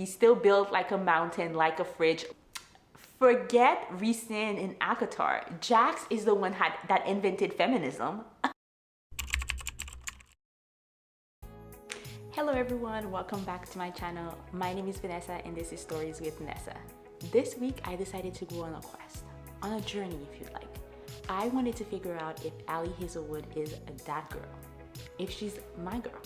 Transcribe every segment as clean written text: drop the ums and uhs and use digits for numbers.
He's still built like a mountain, like a fridge. Forget Ricin and Akatar. Jax is the one that invented feminism. Hello everyone, welcome back to my channel. My name is Vanessa and this is Stories with Nessa. This week I decided to go on a quest, on a journey if you'd like. I wanted to figure out if Ali Hazelwood is that girl, if she's my girl.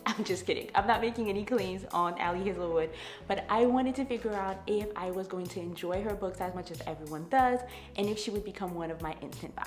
I'm just kidding. I'm not making any claims on Ali Hazelwood, but I wanted to figure out if I was going to enjoy her books as much as everyone does, and if she would become one of my instant buys.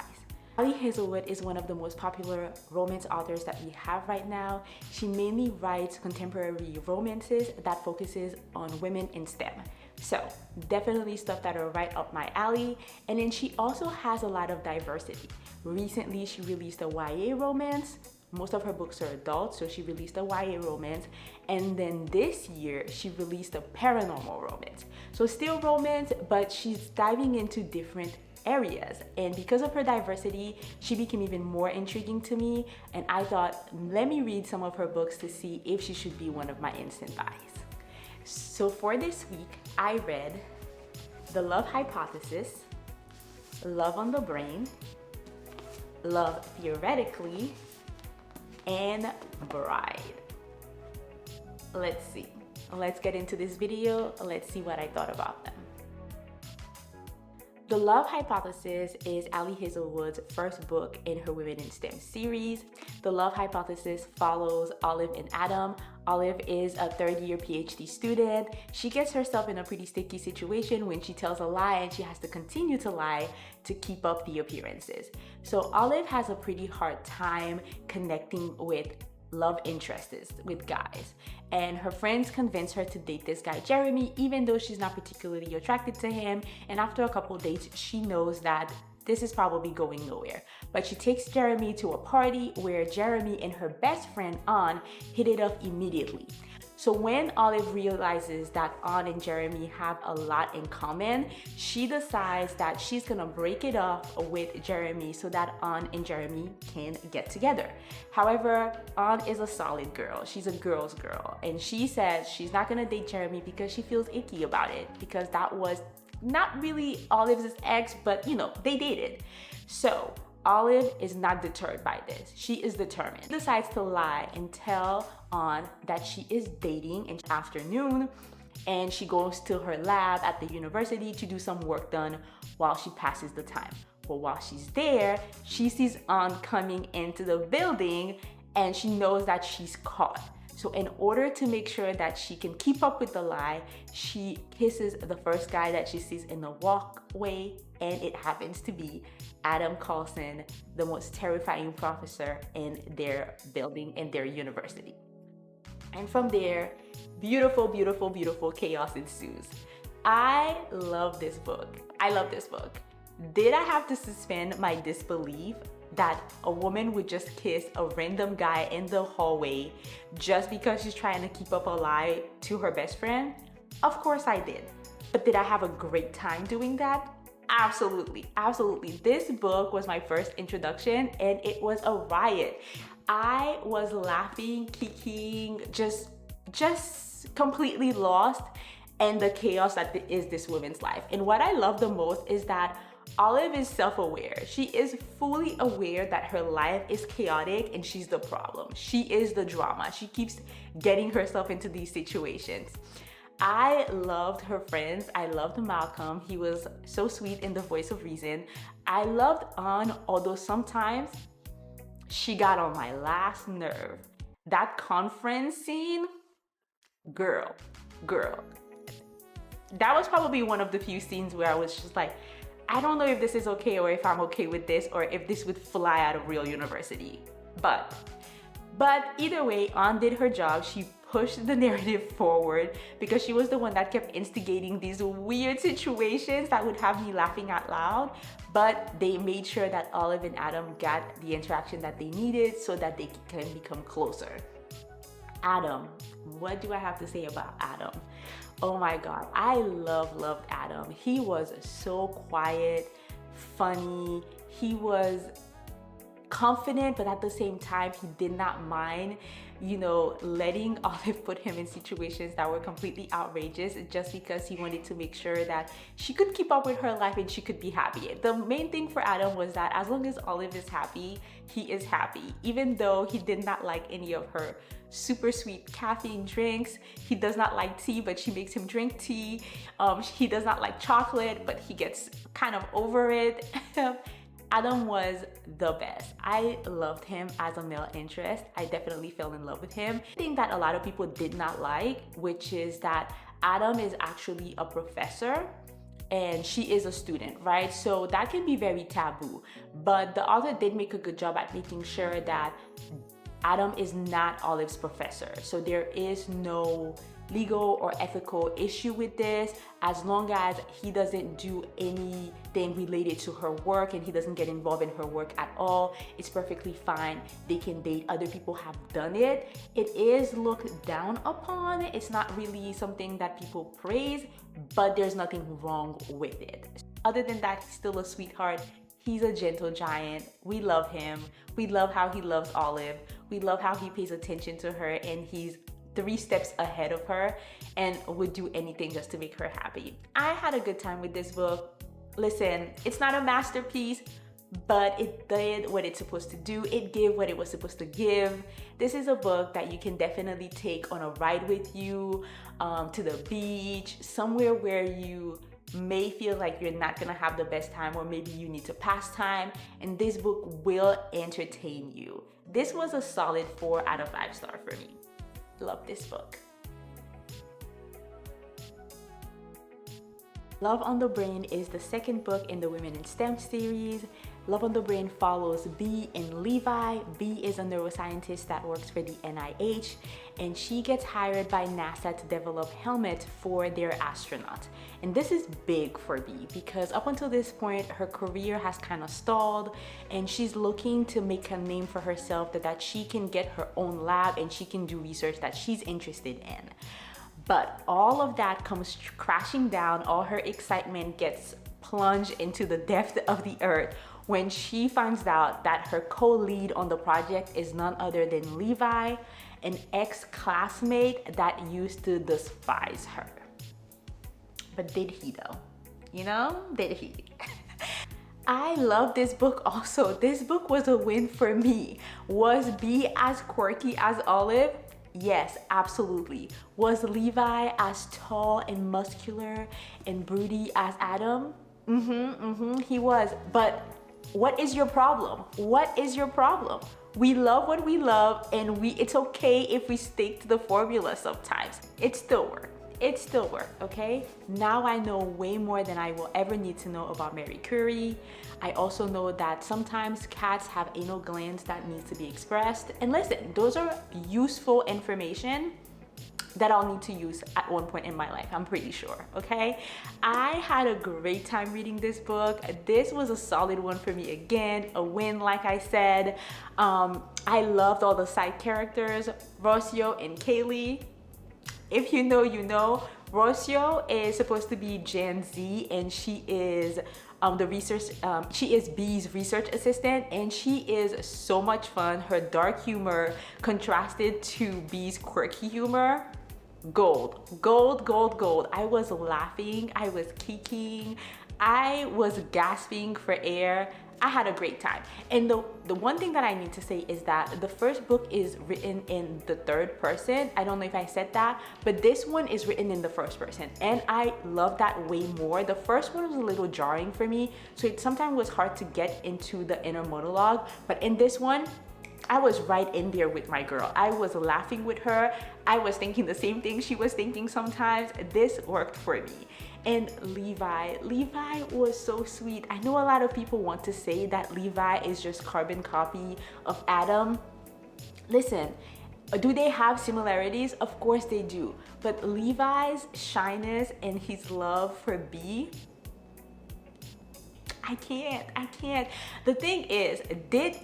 Ali Hazelwood is one of the most popular romance authors that we have right now. She mainly writes contemporary romances that focuses on women in STEM. So definitely stuff that are right up my alley. And then she also has a lot of diversity. Recently, she released a YA romance. Most of her books are adult, so she released a YA romance. And then this year, she released a paranormal romance. So still romance, but she's diving into different areas. And because of her diversity, she became even more intriguing to me. And I thought, let me read some of her books to see if she should be one of my instant buys. So for this week, I read The Love Hypothesis, Love on the Brain, Love Theoretically, and Bride. Let's see. Let's get into this video. Let's see what I thought about them. The Love Hypothesis is Ali Hazelwood's first book in her Women in STEM series. The Love Hypothesis follows Olive and Adam. Olive is a third-year PhD student. She gets herself in a pretty sticky situation when she tells a lie and she has to continue to lie to keep up the appearances. So Olive has a pretty hard time connecting with love interests with guys, and her friends convince her to date this guy Jeremy even though she's not particularly attracted to him, and after a couple dates she knows that this is probably going nowhere. But she takes Jeremy to a party where Jeremy and her best friend Ann hit it off immediately. So when Olive realizes that Ann and Jeremy have a lot in common, she decides that she's gonna break it off with Jeremy so that Ann and Jeremy can get together. However, Ann is a solid girl. She's a girl's girl. And she says she's not gonna date Jeremy because she feels icky about it, because that was not really Olive's ex, but you know, they dated. So Olive is not deterred by this. She is determined. She decides to lie and tell Ann that she is dating in the afternoon, and she goes to her lab at the university to do some work done while she passes the time. But while she's there, she sees Ann coming into the building and she knows that she's caught. So in order to make sure that she can keep up with the lie, she kisses the first guy that she sees in the walkway, and it happens to be Adam Carlson, the most terrifying professor in their building, in their university. And from there, beautiful, beautiful, beautiful chaos ensues. I love this book. I love this book. Did I have to suspend my disbelief that a woman would just kiss a random guy in the hallway just because she's trying to keep up a lie to her best friend? Of course I did. But did I have a great time doing that? Absolutely, absolutely. This book was my first introduction and it was a riot. I was laughing, kikiing, just completely lost in the chaos that is this woman's life. And what I love the most is that Olive is self-aware. She is fully aware that her life is chaotic and she's the problem. She is the drama. She keeps getting herself into these situations. I loved her friends. I loved Malcolm. He was so sweet in The Voice of Reason. I loved Ann, although sometimes she got on my last nerve. That conference scene, girl. That was probably one of the few scenes where I was just like, I don't know if this is okay or if I'm okay with this or if this would fly out of real university. But either way, Ann did her job. She pushed the narrative forward because she was the one that kept instigating these weird situations that would have me laughing out loud. But they made sure that Olive and Adam got the interaction that they needed so that they can become closer. Adam, what do I have to say about Adam? Oh my God, I loved Adam. He was so quiet, funny. He was confident, but at the same time, he did not mind, you know, letting Olive put him in situations that were completely outrageous just because he wanted to make sure that she could keep up with her life and she could be happy. The main thing for Adam was that as long as Olive is happy, he is happy. Even though he did not like any of her super sweet caffeine drinks. He does not like tea, but she makes him drink tea. He does not like chocolate, but he gets kind of over it. Adam was the best. I loved him as a male interest. I definitely fell in love with him. The thing that a lot of people did not like, which is that Adam is actually a professor and she is a student, right? So that can be very taboo. But the author did make a good job at making sure that Adam is not Olive's professor. So there is no legal or ethical issue with this, as long as he doesn't do anything related to her work and he doesn't get involved in her work at all. It's perfectly fine. They can date. Other people have done it. It is looked down upon. It's not really something that people praise, but there's nothing wrong with it. Other than that, he's still a sweetheart. He's a gentle giant. We love him. We love how he loves Olive. We love how he pays attention to her, and he's 3 steps ahead of her and would do anything just to make her happy. I had a good time with this book. Listen, it's not a masterpiece, but it did what it's supposed to do. It gave what it was supposed to give. This is a book that you can definitely take on a ride with you, to the beach, somewhere where you may feel like you're not gonna have the best time, or maybe you need to pass time, and this book will entertain you. This was a solid 4 out of 5 star for me. Love this book. Love on the Brain is the second book in the Women in STEM series. Love on the Brain follows Bee and Levi. Bee is a neuroscientist that works for the NIH, and she gets hired by NASA to develop helmets for their astronauts. And this is big for Bee because up until this point, her career has kind of stalled, and she's looking to make a name for herself that she can get her own lab and she can do research that she's interested in. But all of that comes crashing down. All her excitement gets plunged into the depth of the earth when she finds out that her co-lead on the project is none other than Levi, an ex-classmate that used to despise her. But did he though? You know, did he? I love this book also. This book was a win for me. Was Bee as quirky as Olive? Yes, absolutely. Was Levi as tall and muscular and broody as Adam? He was. But what is your problem? What is your problem? We love what we love, and it's okay if we stick to the formula sometimes. It still works. It still worked, okay? Now I know way more than I will ever need to know about Marie Curie. I also know that sometimes cats have anal glands that needs to be expressed. And listen, those are useful information that I'll need to use at one point in my life, I'm pretty sure, okay? I had a great time reading this book. This was a solid one for me again, a win like I said. I loved all the side characters, Rocio and Kaylee. If you know, you know. Rocio is supposed to be Gen Z, and she is she is Bee's research assistant, and she is so much fun. Her dark humor contrasted to Bee's quirky humor. Gold, gold, gold, gold. I was laughing, I was kikiing, I was gasping for air. I had a great time. And the one thing that I need to say is that the first book is written in the 3rd person. I don't know if I said that, but this one is written in the 1st person. And I love that way more. The first one was a little jarring for me, so it sometimes was hard to get into the inner monologue. But in this one, I was right in there with my girl. I was laughing with her. I was thinking the same thing she was thinking sometimes. This worked for me. And Levi was so sweet. I know a lot of people want to say that Levi is just carbon copy of Adam. Listen, do they have similarities? Of course they do. But Levi's shyness and his love for Bee, I can't. The thing is, did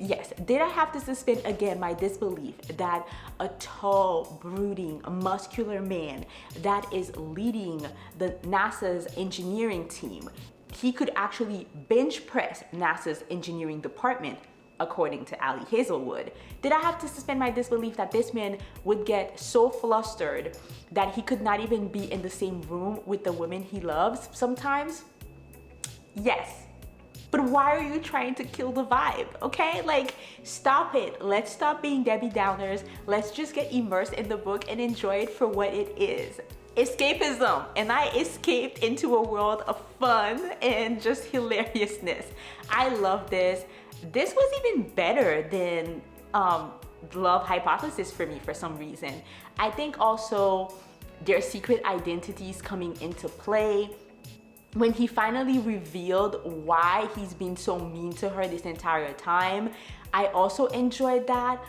I have to suspend again my disbelief that a tall, brooding, muscular man that is leading the NASA's engineering team, he could actually bench press NASA's engineering department? according to Ali Hazelwood. Did I have to suspend my disbelief that this man would get so flustered that he could not even be in the same room with the women he loves sometimes? Yes. But why are you trying to kill the vibe, okay? Like, stop it. Let's stop being Debbie Downers. Let's just get immersed in the book and enjoy it for what it is. Escapism. And I escaped into a world of fun and just hilariousness. I love this. This was even better than Love Hypothesis for me for some reason. I think also their secret identities coming into play. When he finally revealed why he's been so mean to her this entire time, I also enjoyed that.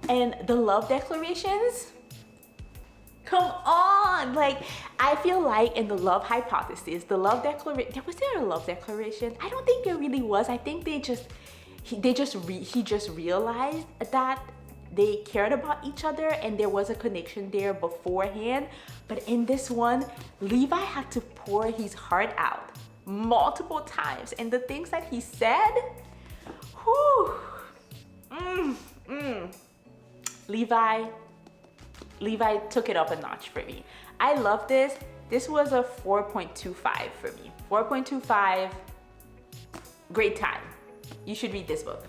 And the love declarations. Come on, like, I feel like in the Love Hypothesis, the love declaration, was there a love declaration? I don't think there really was. I think he just realized that they cared about each other and there was a connection there beforehand. But in this one, Levi had to pour his heart out multiple times, and the things that he said, whew, Levi took it up a notch for me. I love this. This was a 4.25 for me. 4.25, great time. You should read this book.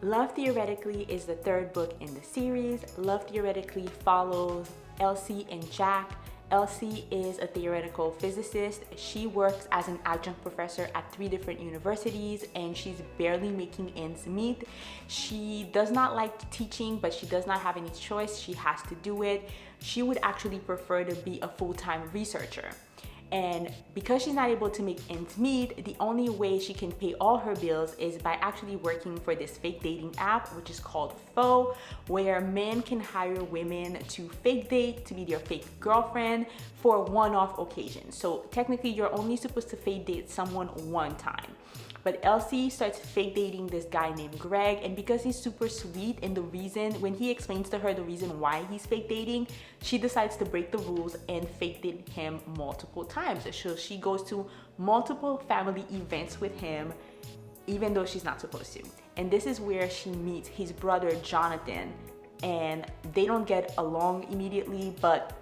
Love Theoretically is the third book in the series. Love Theoretically follows Elsie and Jack. Elsie is a theoretical physicist. She works as an adjunct professor at 3 different universities and she's barely making ends meet. She does not like teaching, but she does not have any choice. She has to do it. She would actually prefer to be a full-time researcher. And because she's not able to make ends meet, the only way she can pay all her bills is by actually working for this fake dating app, which is called Faux, where men can hire women to fake date, to be their fake girlfriend for one-off occasions. So technically you're only supposed to fake date someone one time. But Elsie starts fake dating this guy named Greg, and because he's super sweet, and when he explains to her the reason why he's fake dating, she decides to break the rules and fake date him multiple times. So she goes to multiple family events with him, even though she's not supposed to. And this is where she meets his brother Jonathan, and they don't get along immediately, but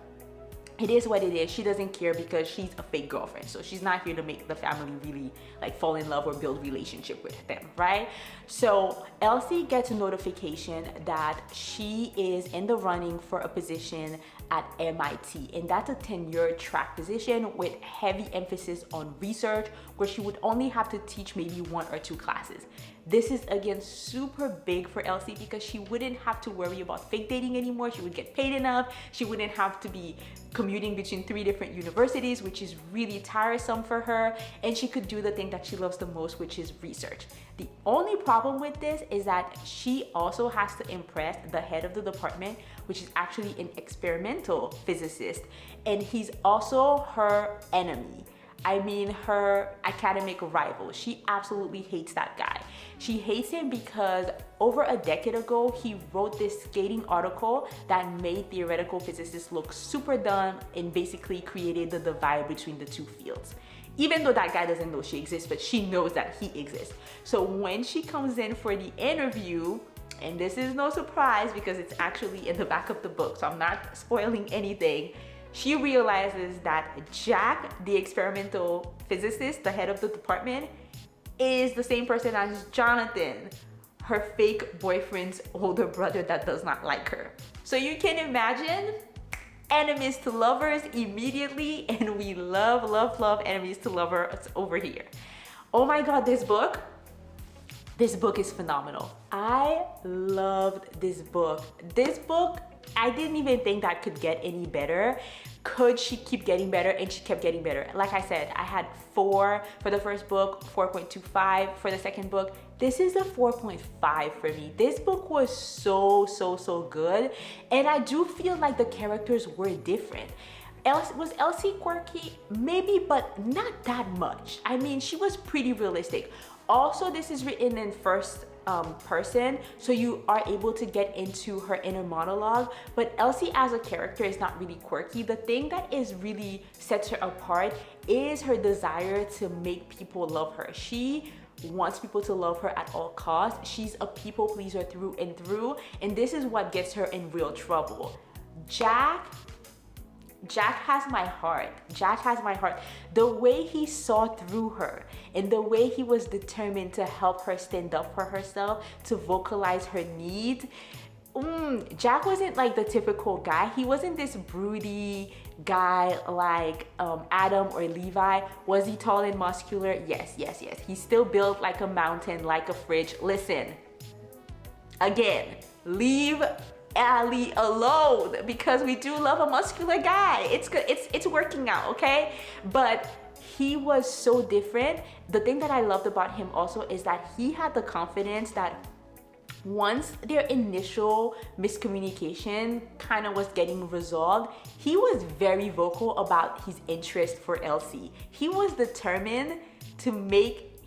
it is what it is. She doesn't care because she's a fake girlfriend. So she's not here to make the family really like fall in love or build relationship with them, right? So Elsie gets a notification that she is in the running for a position at MIT, and that's a tenure track position with heavy emphasis on research, where she would only have to teach maybe 1 or 2 classes. This is again super big for Elsie because she wouldn't have to worry about fake dating anymore. She would get paid enough. She wouldn't have to be commuting between 3 different universities, which is really tiresome for her. And she could do the thing that she loves the most, which is research. The only problem with this is that she also has to impress the head of the department, which is actually an experimental physicist. And he's also her enemy. I mean, her academic rival. She absolutely hates that guy. She hates him because over a decade ago, he wrote this scathing article that made theoretical physicists look super dumb and basically created the divide between the 2 fields. Even though that guy doesn't know she exists, but she knows that he exists. So when she comes in for the interview, and this is no surprise because it's actually in the back of the book, so I'm not spoiling anything, she realizes that Jack, the experimental physicist, the head of the department, is the same person as Jonathan, her fake boyfriend's older brother that does not like her. So you can imagine enemies to lovers immediately, and we love, love, love enemies to lovers over here. Oh my God, this book is phenomenal. I loved this book. This book, I didn't even think that could get any better. Could she keep getting better? And she kept getting better. Like I said, I had 4 for the first book, 4.25 for the second book. This is a 4.5 for me. This book was so good. And I do feel like the characters were different. Was Elsie quirky? Maybe, but not that much. I mean, she was pretty realistic. Also, this is written in first person, so you are able to get into her inner monologue. But Elsie as a character is not really quirky. The thing that is really sets her apart is her desire to make people love her. She wants people to love her at all costs. She's a people pleaser through and through, and this is what gets her in real trouble. Jack has my heart. Jack has my heart. The way he saw through her and the way he was determined to help her stand up for herself, to vocalize her needs. Jack wasn't like the typical guy. He wasn't this broody guy like Adam or Levi. Was he tall and muscular? Yes. He's still built like a mountain, like a fridge. Listen, again, leave Ali alone, because we do love a muscular guy. It's good. It's working out, okay? But he was so different. The thing that I loved about him also is that he had the confidence that once their initial miscommunication kind of was getting resolved, he was very vocal about his interest for Elsie. He was determined to make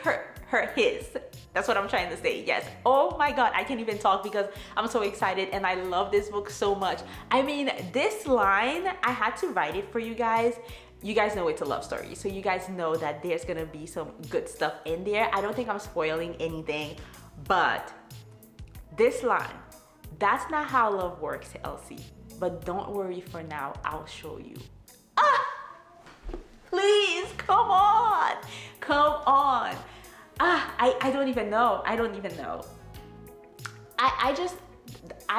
her his. That's what I'm trying to say. Yes. Oh my God, I can't even talk because I'm so excited and I love this book so much. I mean, this line, I had to write it for you guys. You guys know it's a love story, so you guys know that there's gonna be some good stuff in there. I don't think I'm spoiling anything, but this line, that's not how love works, Elsie. But don't worry, for now, I'll show you. Please, come on. I don't even know. I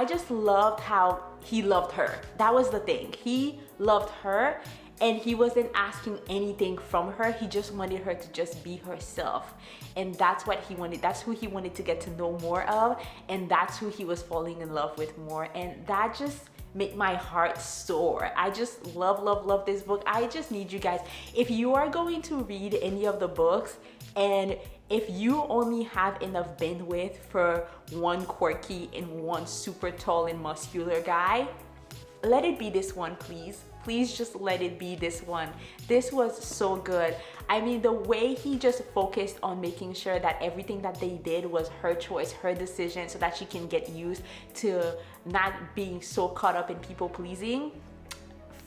just loved how he loved her. That was the thing. He loved her and he wasn't asking anything from her. He just wanted her to just be herself. And that's what he wanted. That's who he wanted to get to know more of. And that's who he was falling in love with more. And that just made my heart soar. I just love this book. I just need you guys, if you are going to read any of the books, and if you only have enough bandwidth for one quirky and one super tall and muscular guy, let it be this one, please. Please just let it be this one. This was so good. I mean, the way he just focused on making sure that everything that they did was her choice, her decision, so that she can get used to not being so caught up in people pleasing.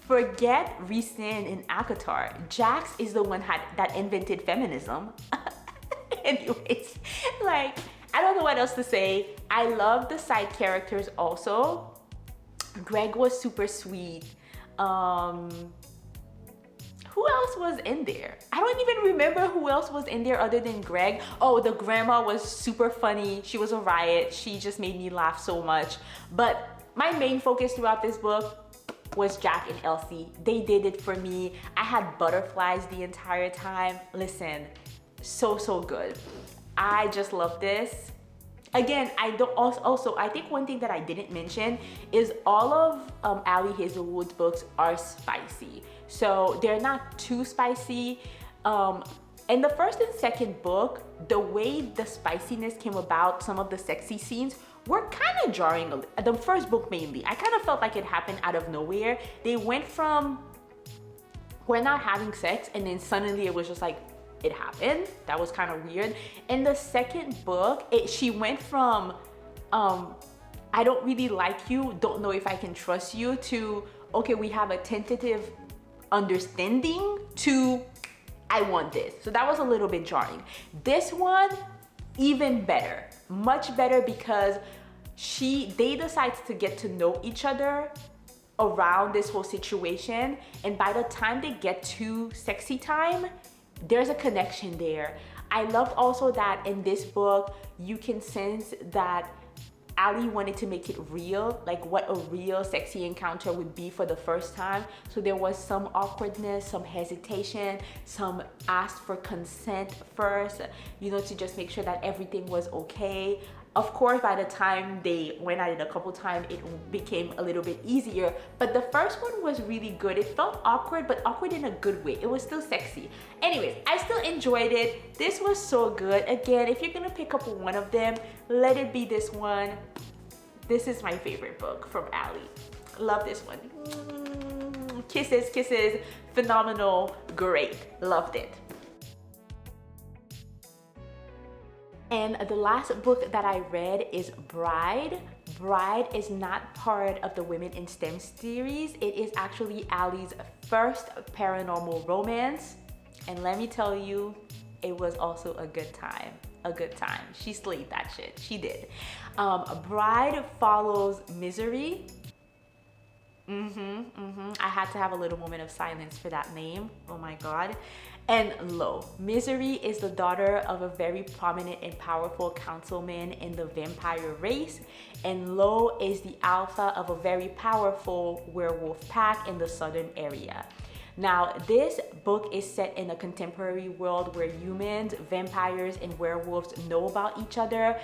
Forget Rhysand and Akatar. Jax is the one that invented feminism. Anyways, like, I don't know what else to say. I love the side characters also. Greg was super sweet. Who else was in there? I don't even remember who else was in there other than Greg. Oh, the grandma was super funny. She was a riot. She just made me laugh so much. But my main focus throughout this book was Jack and Elsie. They did it for me. I had butterflies the entire time. Listen, so good. I just love this. Again, I think one thing that I didn't mention is all of Ali Hazelwood's books are spicy. So they're not too spicy. In the first and second book, the way the spiciness came about, some of the sexy scenes were kind of jarring. The first book mainly, I kind of felt like it happened out of nowhere. They went from, we're not having sex, and then suddenly it was just like, it happened. That was kind of weird. In the second book, she went from I don't really like you, don't know if I can trust you, to okay, we have a tentative understanding, to I want this. So that was a little bit jarring. This one, even better, much better, because they decide to get to know each other around this whole situation, and by the time they get to sexy time, there's a connection there. I loved also that in this book, you can sense that Ali wanted to make it real, like what a real sexy encounter would be for the first time. So there was some awkwardness, some hesitation, some asked for consent first, you know, to just make sure that everything was okay. Of course, by the time they went at it a couple times, it became a little bit easier. But the first one was really good. It felt awkward, but awkward in a good way. It was still sexy. Anyways, I still enjoyed it. This was so good. Again, if you're gonna pick up one of them, let it be this one. This is my favorite book from Ali. Love this one. Kisses, kisses, phenomenal, great. Loved it. And the last book that I read is Bride. Bride is not part of the Women in STEM series. It is actually Ali's first paranormal romance. And let me tell you, it was also a good time. A good time. She slayed that shit. She did. Bride follows Misery. I had to have a little moment of silence for that name. Oh my God. And Lo. Misery is the daughter of a very prominent and powerful councilman in the vampire race. And Lo is the alpha of a very powerful werewolf pack in the southern area. Now, this book is set in a contemporary world where humans, vampires, and werewolves know about each other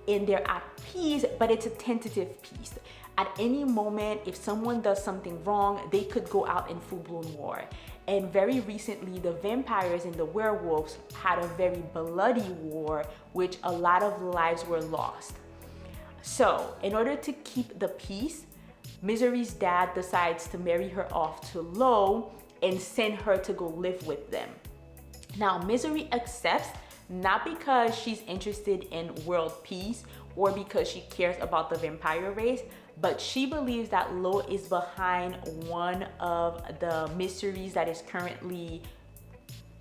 and they're at peace, but it's a tentative peace. At any moment, if someone does something wrong, they could go out in full-blown war. And very recently, the vampires and the werewolves had a very bloody war, which a lot of lives were lost. So, in order to keep the peace, Misery's dad decides to marry her off to Lo and send her to go live with them. Now, Misery accepts not because she's interested in world peace or because she cares about the vampire race, but she believes that Lo is behind one of the mysteries that is currently,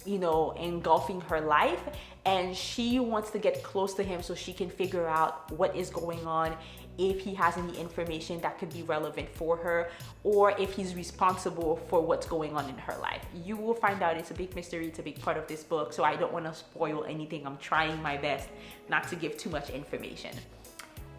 engulfing her life, and she wants to get close to him so she can figure out what is going on, if he has any information that could be relevant for her, or if he's responsible for what's going on in her life. You will find out. It's a big mystery. It's a big part of this book, so I don't want to spoil anything. I'm trying my best not to give too much information.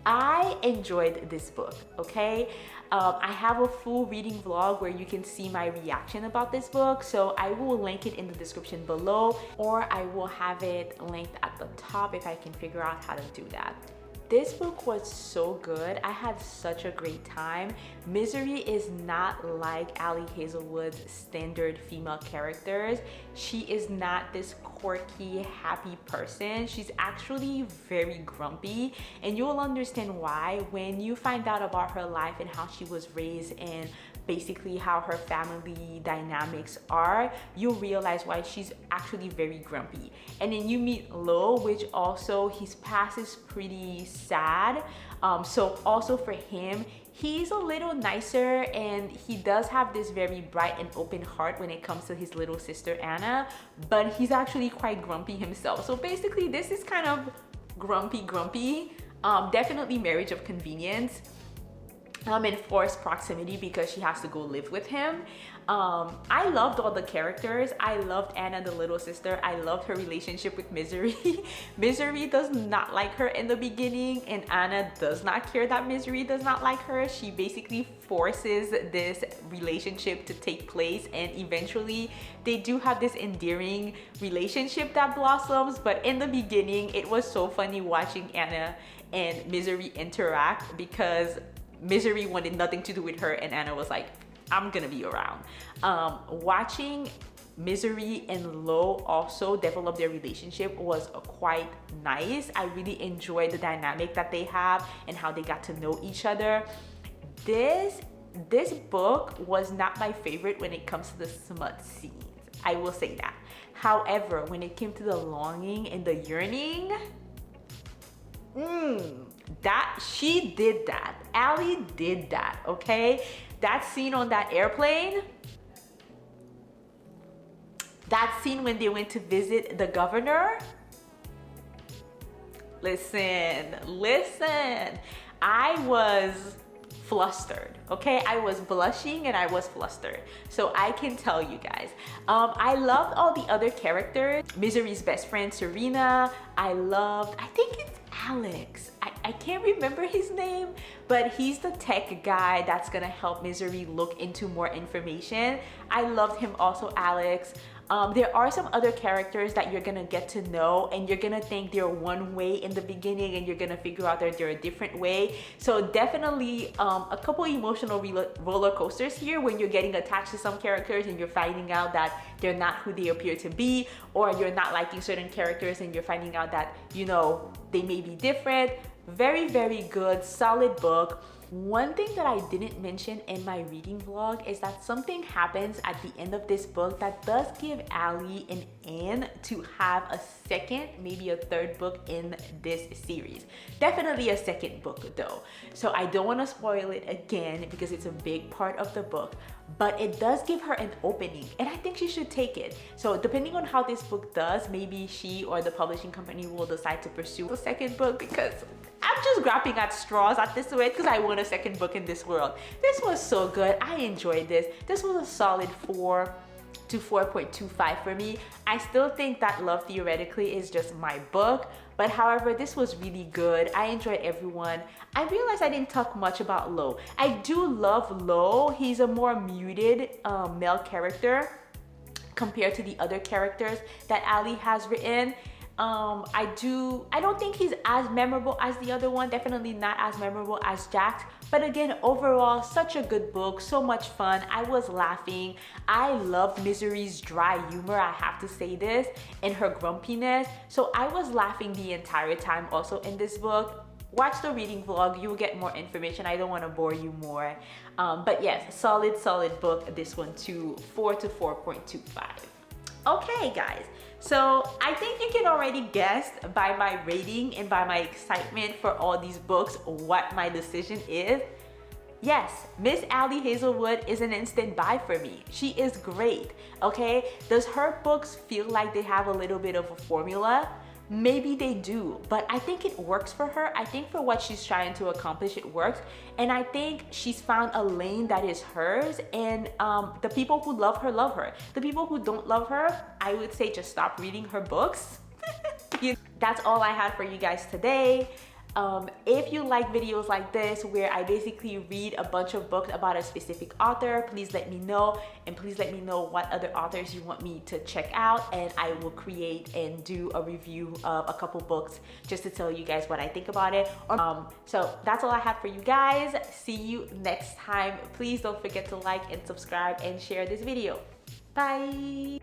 I enjoyed this book, okay? I have a full reading vlog where you can see my reaction about this book, so I will link it in the description below, or I will have it linked at the top if I can figure out how to do that. This book was so good. I had such a great time. Misery is not like Ali Hazelwood's standard female characters. She is not this quirky, happy person. She's actually very grumpy, and you'll understand why when you find out about her life and how she was raised and basically how her family dynamics are. You'll realize why she's actually very grumpy. And then you meet Lo, which also his past is pretty sad. So also for him, he's a little nicer and he does have this very bright and open heart when it comes to his little sister Anna, but he's actually quite grumpy himself. So basically this is kind of grumpy. Definitely marriage of convenience. In forced proximity because she has to go live with him. I loved all the characters. I loved Anna, the little sister. I loved her relationship with Misery. Misery does not like her in the beginning, and Anna does not care that Misery does not like her. She basically forces this relationship to take place, and eventually they do have this endearing relationship that blossoms. But in the beginning, it was so funny watching Anna and Misery interact because Misery wanted nothing to do with her and Anna was like, I'm gonna be around. Watching Misery and Lo also develop their relationship was quite nice. I really enjoyed the dynamic that they have and how they got to know each other. This book was not my favorite when it comes to the smut scenes. I will say that. However, when it came to the longing and the yearning, that she did that. Ali did that, okay? That scene on that airplane, that scene when they went to visit the governor. Listen, I was flustered, okay? I was blushing and I was flustered. So I can tell you guys, I loved all the other characters. Misery's best friend, Serena. I think it's Alex. I can't remember his name, but he's the tech guy that's gonna help Misery look into more information. I loved him also, Alex. There are some other characters that you're gonna get to know and you're gonna think they're one way in the beginning and you're gonna figure out that they're a different way. So definitely a couple emotional roller coasters here when you're getting attached to some characters and you're finding out that they're not who they appear to be, or you're not liking certain characters and you're finding out that, they may be different. Very, very good, solid book. One thing that I didn't mention in my reading vlog is that something happens at the end of this book that does give Ali an in to have a second, maybe a third book in this series. Definitely a second book though. So I don't want to spoil it again because it's a big part of the book, but it does give her an opening and I think she should take it. So depending on how this book does, maybe she or the publishing company will decide to pursue a second book, because I'm just grabbing at straws at this rate because I want a second book in this world. This was so good. I enjoyed this. This was a solid 4 to 4.25 for me. I still think that Love Theoretically is just my book, but however, this was really good. I enjoyed everyone. I realized I didn't talk much about Lo. I do love Lo. He's a more muted male character compared to the other characters that Ali has written. I don't think he's as memorable as the other one, definitely not as memorable as Jax, but again, overall, such a good book, so much fun. I was laughing. I loved Misery's dry humor, I have to say this, and her grumpiness. So I was laughing the entire time also in this book. Watch the reading vlog, you will get more information. I don't want to bore you more. But yes, solid book, this one too, 4 to 4.25. Okay guys, so I think you can already guess by my rating and by my excitement for all these books what my decision is. Yes, Miss Ali Hazelwood is an instant buy for me. She is great, okay? Does her books feel like they have a little bit of a formula? Maybe they do, but I think it works for her. I think for what she's trying to accomplish, it works. And I think she's found a lane that is hers, and the people who love her, love her. The people who don't love her, I would say just stop reading her books. That's all I had for you guys today. If you like videos like this where I basically read a bunch of books about a specific author, please let me know, and please let me know what other authors you want me to check out, and I will create and do a review of a couple books just to tell you guys what I think about it. So that's all I have for you guys. See you next time. Please don't forget to like and subscribe and share this video. Bye.